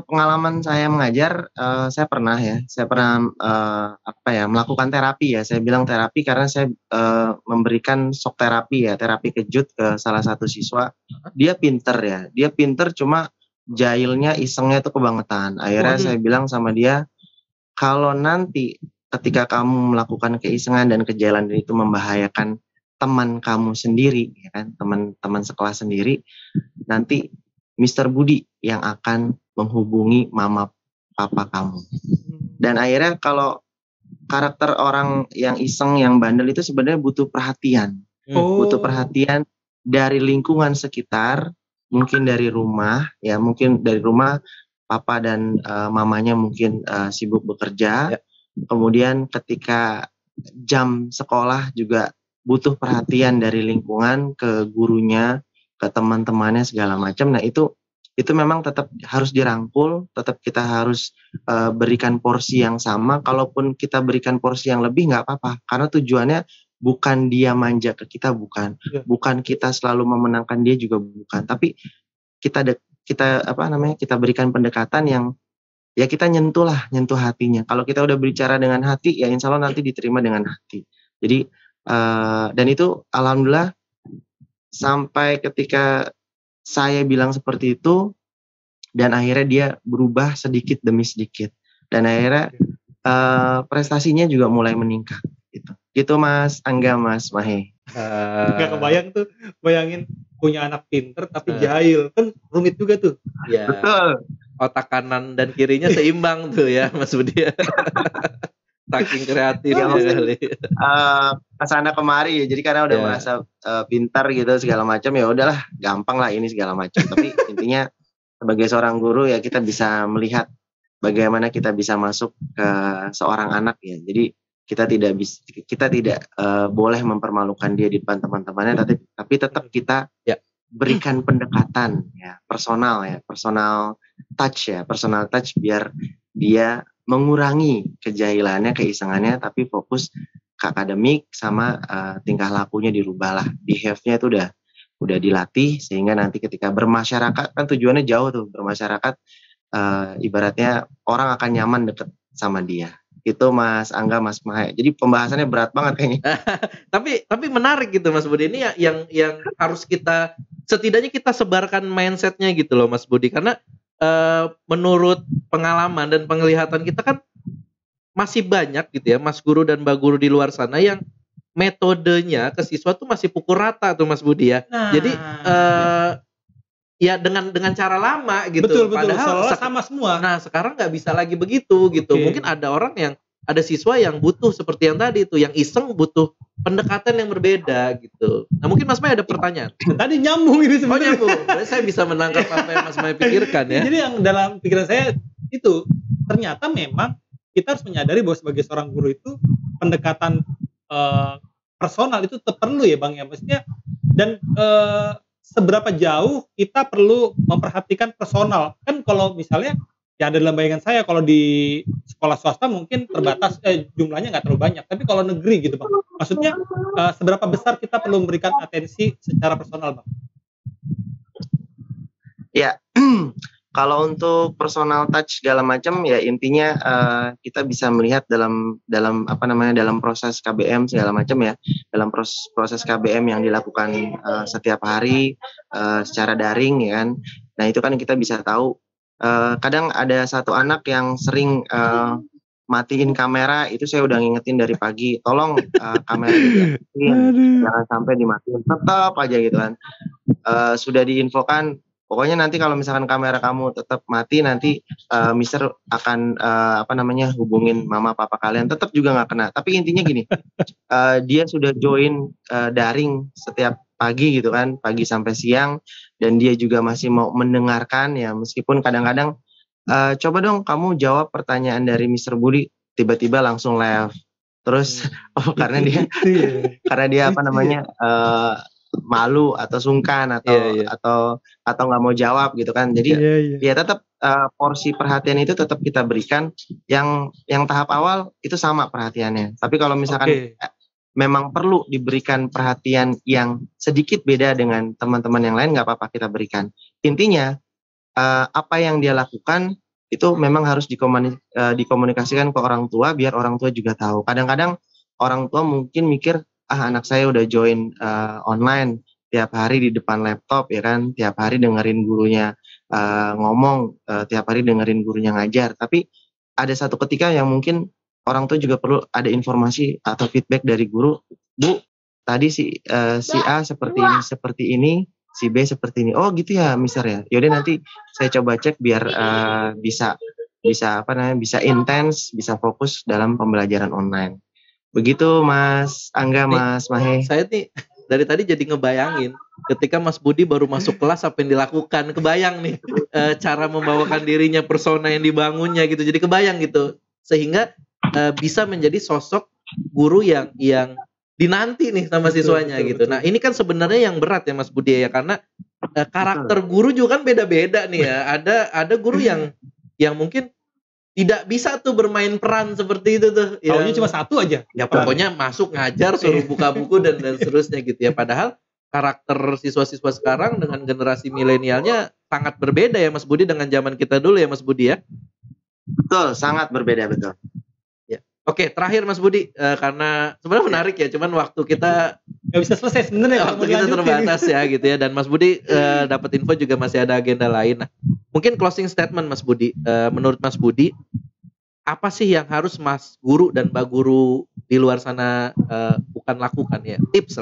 Pengalaman saya mengajar, saya pernah, melakukan terapi ya, saya bilang terapi karena saya, memberikan shock terapi ya, terapi kejut ke salah satu siswa. Dia pinter cuma jahilnya, isengnya itu kebangetan. Akhirnya Waduh. saya bilang sama dia, "Kalau nanti ketika kamu melakukan keisengan dan kejahilan itu membahayakan teman kamu sendiri, ya kan, teman-teman sekelas sendiri, nanti Mister Budi yang akan menghubungi mama papa kamu." Dan akhirnya kalau karakter orang yang iseng, yang bandel itu sebenarnya butuh perhatian. Butuh perhatian dari lingkungan sekitar, mungkin dari rumah, ya mungkin dari rumah papa dan mamanya mungkin sibuk bekerja. Ya. Kemudian ketika jam sekolah juga butuh perhatian dari lingkungan ke gurunya, ke teman-temannya segala macam. Nah itu memang tetap harus dirangkul, tetap kita harus berikan porsi yang sama. Kalaupun kita berikan porsi yang lebih nggak apa-apa, karena tujuannya bukan dia manja ke kita, bukan kita selalu memenangkan dia juga bukan, tapi kita berikan pendekatan yang ya kita nyentuh hatinya. Kalau kita udah bicara dengan hati, ya insya Allah nanti diterima dengan hati. Jadi dan itu alhamdulillah sampai ketika saya bilang seperti itu, dan akhirnya dia berubah sedikit demi sedikit, dan akhirnya prestasinya juga mulai meningkat. Gitu Mas Angga, Mas Mahe. Gak kebayang tuh, bayangin punya anak pinter tapi jahil, kan rumit juga tuh. Ya. Betul. Otak kanan dan kirinya seimbang tuh ya Mas Budi. Saking kreatifnya kali. Kesana kemari ya, jadi karena udah merasa pintar gitu segala macam, ya udahlah gampang lah ini segala macam. Tapi intinya sebagai seorang guru ya kita bisa melihat bagaimana kita bisa masuk ke seorang anak ya. Jadi kita tidak boleh mempermalukan dia di depan teman-temannya, tapi tetap kita berikan pendekatan ya, personal touch biar dia mengurangi kejahilannya, keisengannya, tapi fokus ke akademik sama tingkah lakunya dirubahlah, behave-nya itu udah dilatih sehingga nanti ketika bermasyarakat, kan tujuannya jauh tuh, bermasyarakat ibaratnya orang akan nyaman deket sama dia. Itu Mas Angga, Mas Mahe. Jadi pembahasannya berat banget kayaknya. tapi menarik gitu Mas Budi, ini yang harus kita setidaknya kita sebarkan mindsetnya gitu loh Mas Budi, karena menurut pengalaman dan penglihatan kita kan masih banyak gitu ya Mas Guru dan Mbak Guru di luar sana yang metodenya ke siswa tuh masih pukul rata tuh Mas Budi ya. Jadi ya dengan cara lama gitu. Betul, padahal sama semua. Nah sekarang nggak bisa lagi begitu gitu. Mungkin ada siswa yang butuh seperti yang tadi itu, yang iseng butuh pendekatan yang berbeda gitu. Nah mungkin Mas Mai ada pertanyaan. Tadi nyambung ini sebenarnya. Nyambung. Saya bisa menangkap apa yang Mas Mai pikirkan ya. Jadi yang dalam pikiran saya itu ternyata memang kita harus menyadari bahwa sebagai seorang guru itu pendekatan personal itu tetap perlu ya Bang ya. Maksudnya dan seberapa jauh kita perlu memperhatikan personal. Kan kalau misalnya ya ada dalam bayangan saya kalau di sekolah swasta mungkin terbatas jumlahnya nggak terlalu banyak, tapi kalau negeri gitu Bang, maksudnya seberapa besar kita perlu memberikan atensi secara personal Bang? Ya kalau untuk personal touch segala macam ya intinya kita bisa melihat dalam proses KBM segala macam ya, dalam proses KBM yang dilakukan setiap hari secara daring ya kan. Nah itu kan kita bisa tahu kadang ada satu anak yang sering matiin kamera, itu saya udah ngingetin dari pagi, tolong kamera dimatiin, jangan sampai dimatiin, tetap aja gitu kan. Sudah diinfokan, pokoknya nanti kalau misalkan kamera kamu tetap mati, nanti Mister akan hubungin mama papa kalian, tetap juga nggak kena. Tapi intinya gini, dia sudah join daring setiap pagi gitu kan, pagi sampai siang, dan dia juga masih mau mendengarkan ya, meskipun kadang-kadang coba dong kamu jawab pertanyaan dari Mister Budi, tiba-tiba langsung left. Terus karena dia malu atau sungkan atau nggak mau jawab gitu kan. Jadi ya tetap porsi perhatian itu tetap kita berikan. Yang tahap awal itu sama perhatiannya. Tapi kalau misalkan memang perlu diberikan perhatian yang sedikit beda dengan teman-teman yang lain, nggak apa-apa kita berikan. Intinya apa yang dia lakukan itu memang harus dikomunikasikan ke orang tua biar orang tua juga tahu. Kadang-kadang orang tua mungkin mikir, anak saya udah join online tiap hari di depan laptop ya kan, tiap hari dengerin gurunya ngomong, tiap hari dengerin gurunya ngajar. Tapi ada satu ketika yang mungkin orang tua juga perlu ada informasi atau feedback dari guru, Bu, tadi si A seperti ini, si B seperti ini. Oh gitu ya, Mister ya. Yaudah nanti saya coba cek biar bisa intens, bisa fokus dalam pembelajaran online. Begitu Mas Angga, Mas Mahe. Saya nih dari tadi jadi ngebayangin ketika Mas Budi baru masuk kelas apa yang dilakukan. Kebayang nih cara membawakan dirinya, persona yang dibangunnya gitu. Jadi kebayang gitu. Sehingga bisa menjadi sosok guru yang dinanti nih sama siswanya gitu. Nah, ini kan sebenarnya yang berat ya Mas Budi ya, karena karakter guru juga kan beda-beda nih ya. Ada guru yang mungkin tidak bisa tuh bermain peran seperti itu tuh. Taunya cuma satu aja. Ya pokoknya masuk ngajar, suruh buka buku dan seterusnya gitu ya. Padahal karakter siswa-siswa sekarang dengan generasi milenialnya sangat berbeda ya Mas Budi dengan zaman kita dulu ya Mas Budi ya. Betul, sangat berbeda, betul. Oke, terakhir Mas Budi, karena sebenarnya menarik ya, cuman waktu kita nggak bisa selesai sebenarnya. Waktu kita terbatas ya gitu ya, dan Mas Budi dapat info juga masih ada agenda lain. Nah, mungkin closing statement Mas Budi, menurut Mas Budi, apa sih yang harus Mas Guru dan Mbak Guru di luar sana bukan lakukan ya, tips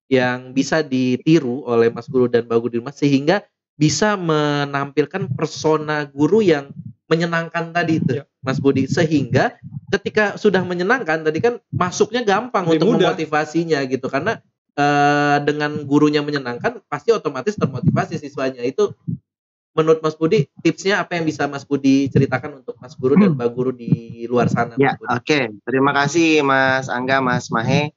yang bisa ditiru oleh Mas Guru dan Mbak Guru di rumah sehingga bisa menampilkan persona guru yang menyenangkan tadi itu, Mas Budi, sehingga ketika sudah menyenangkan tadi kan masuknya gampang lebih untuk mudah memotivasinya gitu, karena dengan gurunya menyenangkan pasti otomatis termotivasi siswanya. Itu menurut Mas Budi tipsnya apa yang bisa Mas Budi ceritakan untuk Mas Guru dan Mbak Guru di luar sana? Ya, oke. Terima kasih Mas Angga, Mas Mahe.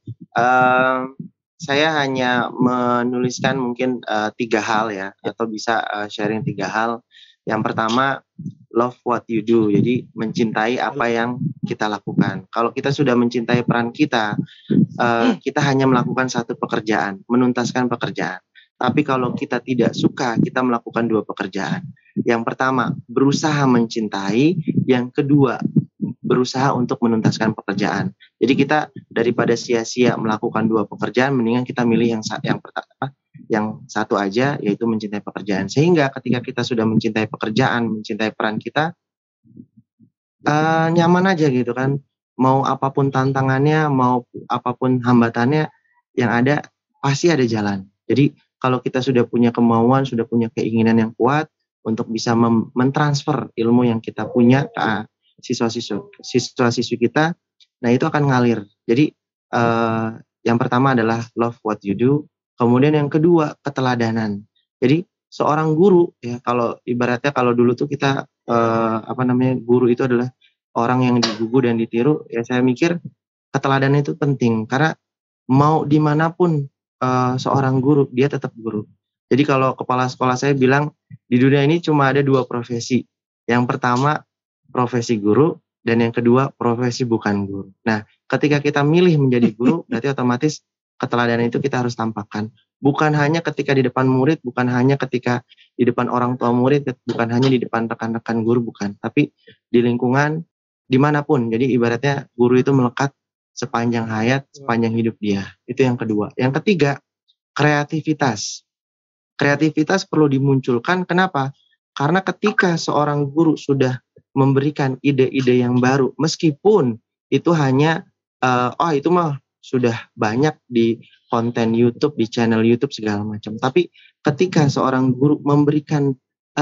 Saya hanya menuliskan mungkin 3 hal ya, atau bisa sharing 3 hal. Yang pertama, love what you do. Jadi mencintai apa yang kita lakukan. Kalau kita sudah mencintai peran kita, kita hanya melakukan satu pekerjaan, menuntaskan pekerjaan. Tapi kalau kita tidak suka, kita melakukan 2 pekerjaan. Yang pertama, berusaha mencintai. Yang kedua, berusaha untuk menuntaskan pekerjaan. Jadi kita daripada sia-sia melakukan 2 pekerjaan, mendingan kita milih yang satu aja, yaitu mencintai pekerjaan. Sehingga ketika kita sudah mencintai pekerjaan, mencintai peran kita, nyaman aja gitu kan. Mau apapun tantangannya, mau apapun hambatannya, yang ada pasti ada jalan. Jadi kalau kita sudah punya kemauan, sudah punya keinginan yang kuat untuk bisa mentransfer ilmu yang kita punya ke siswa-siswi kita, nah itu akan ngalir. Jadi yang pertama adalah love what you do. Kemudian yang kedua, keteladanan. Jadi seorang guru ya, kalau ibaratnya kalau dulu tuh kita guru itu adalah orang yang digugu dan ditiru. Ya saya mikir keteladanan itu penting karena mau dimanapun seorang guru dia tetap guru. Jadi kalau kepala sekolah saya bilang di dunia ini cuma ada 2 profesi. Yang pertama profesi guru dan yang kedua profesi bukan guru. Nah, ketika kita milih menjadi guru berarti otomatis keteladanan itu kita harus tampakkan. Bukan hanya ketika di depan murid, bukan hanya ketika di depan orang tua murid, bukan hanya di depan rekan-rekan guru, bukan. Tapi di lingkungan, dimanapun. Jadi ibaratnya guru itu melekat sepanjang hayat, sepanjang hidup dia. Itu yang kedua. Yang ketiga, kreativitas. Kreativitas perlu dimunculkan. Kenapa? Karena ketika seorang guru sudah memberikan ide-ide yang baru, meskipun itu hanya, itu mah sudah banyak di konten YouTube, di channel YouTube segala macam. Tapi ketika seorang guru memberikan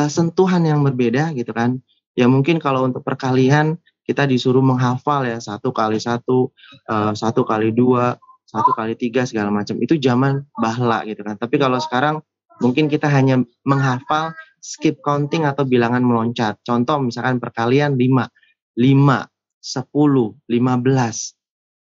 sentuhan yang berbeda gitu kan, ya mungkin kalau untuk perkalian kita disuruh menghafal ya 1 kali 1, 1 kali 2, 1 kali 3 segala macam. Itu zaman bahla gitu kan. Tapi kalau sekarang mungkin kita hanya menghafal skip counting atau bilangan meloncat. Contoh misalkan perkalian 5, 10, 15,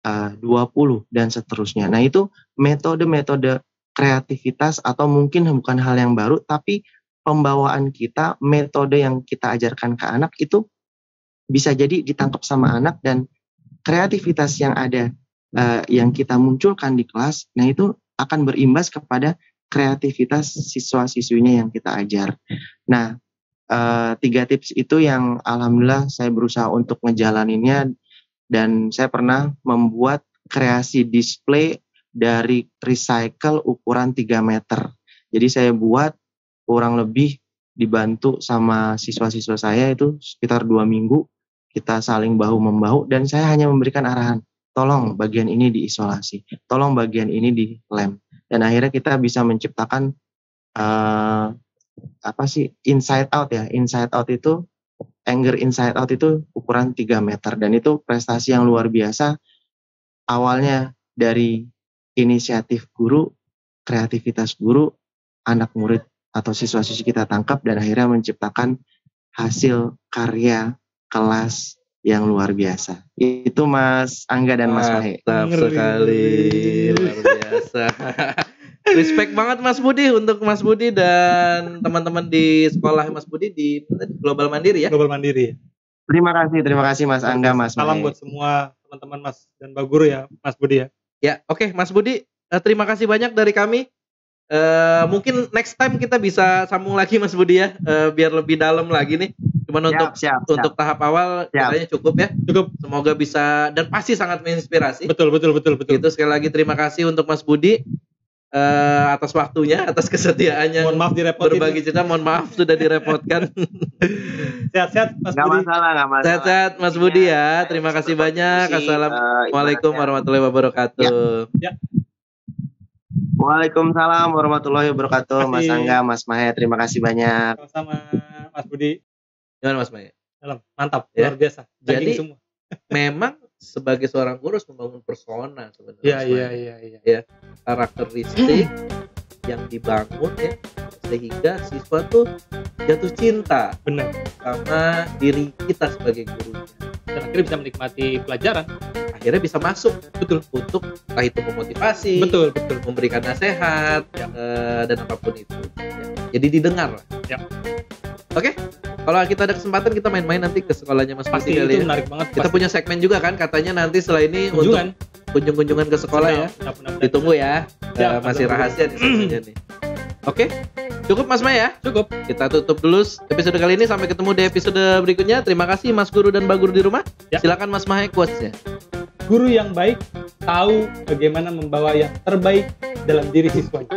20 dan seterusnya. Nah itu metode-metode kreativitas atau mungkin bukan hal yang baru, tapi pembawaan kita, metode yang kita ajarkan ke anak itu bisa jadi ditangkap sama anak dan kreativitas yang ada yang kita munculkan di kelas, nah itu akan berimbas kepada kreativitas siswa-siswinya yang kita ajar. Nah, 3 tips itu yang alhamdulillah saya berusaha untuk ngejalaninnya, dan saya pernah membuat kreasi display dari recycle ukuran 3 meter. Jadi saya buat kurang lebih dibantu sama siswa-siswa saya itu sekitar 2 minggu, kita saling bahu-membahu, dan saya hanya memberikan arahan, tolong bagian ini diisolasi, tolong bagian ini dilem. Dan akhirnya kita bisa menciptakan inside out ya. Inside out itu, Anger Inside Out itu ukuran 3 meter, dan itu prestasi yang luar biasa. Awalnya dari inisiatif guru, kreativitas guru, anak murid atau siswa-siswi kita tangkap, dan akhirnya menciptakan hasil karya kelas yang luar biasa. Itu Mas Angga dan Mas Mahe. Mantap sekali, luar biasa. Respect banget Mas Budi, untuk Mas Budi dan teman-teman di sekolah Mas Budi di Global Mandiri ya. Global Mandiri. Terima kasih Mas Angga, Mas Salam Mahe. buat semua teman-teman Mas dan Mbak Guru ya, Mas Budi ya. Ya, oke Mas Budi, terima kasih banyak dari kami. Mungkin next time kita bisa sambung lagi Mas Budi ya, biar lebih dalam lagi nih. Cuman untuk tahap awal kiranya cukup ya. Cukup. Semoga bisa, dan pasti sangat menginspirasi. Betul. Itu sekali lagi terima kasih untuk Mas Budi atas waktunya, atas kesetiaannya. Mohon maaf direpotin. Berbagi cerita, mohon maaf sudah direpotkan. Sehat-sehat Mas Gak Budi. masalah. Sehat-sehat Mas Budi ya. Terima kasih banyak. Assalamualaikum warahmatullahi wabarakatuh. Ya. Waalaikumsalam warahmatullahi wabarakatuh. Terima Mas kasih. Angga, Mas Mahe, terima kasih banyak. Sama-sama Mas Budi. Gimana Mas Maya? Mantap, Ya. luar biasa. Daging Jadi, semua. Memang sebagai seorang guru harus membangun persona sebenarnya. Mas Maya. Iya. Karakteristik yang dibangun ya, sehingga siswa tuh jatuh cinta Benar. sama diri kita sebagai gurunya. Dan akhirnya bisa menikmati pelajaran. Akhirnya bisa masuk Betul. untuk entah itu memotivasi, Betul. memberikan nasihat, Ya. dan apapun itu. Ya. Jadi didengar lah. Ya. Oke, kalau kita ada kesempatan kita main-main nanti ke sekolahnya Mas Pasti Budi kali itu ya. menarik banget. Kita punya segmen juga kan katanya nanti setelah ini kunjungan. untuk kunjung-kunjungan ke sekolah ya. Ditunggu ya. Ya, Masih benar-benar. rahasia di segmennya nih. Oke, cukup Mas Maya. Cukup. Kita tutup dulu episode kali ini, sampai ketemu di episode berikutnya. Terima kasih Mas Guru dan Mbak Guru di rumah. Ya. Silakan Mas Mahe quotes-nya. Guru yang baik tahu bagaimana membawa yang terbaik dalam diri siswanya.